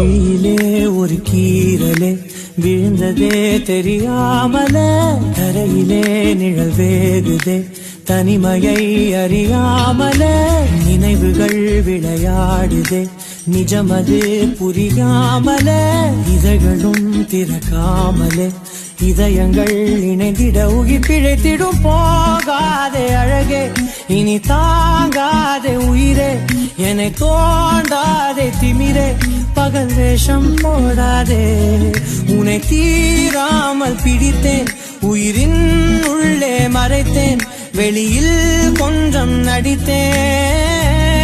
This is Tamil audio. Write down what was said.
விழியிலே ஒரு கீரலே விழுந்ததே தெரியாமல கரையிலே நிழல் வேகுதே தனிமையை அறியாமல நினைவுகள் விளையாடுதே நிஜமது புரியாமல இதழ்களும் திறக்காமலே இதயங்கள் இணைந்திட உயிர் பிழைத்திடும் போகாதே அழகே இனி தாங்காதே உயிரே என்னை தோண்டாதே திமிரே பகல் வேஷம் போடாதே உன்னை தீராமல் பிடித்தேன் உயிரின் உள்ளே மறைத்தேன் வெளியில் கொஞ்சம் நடித்தேன்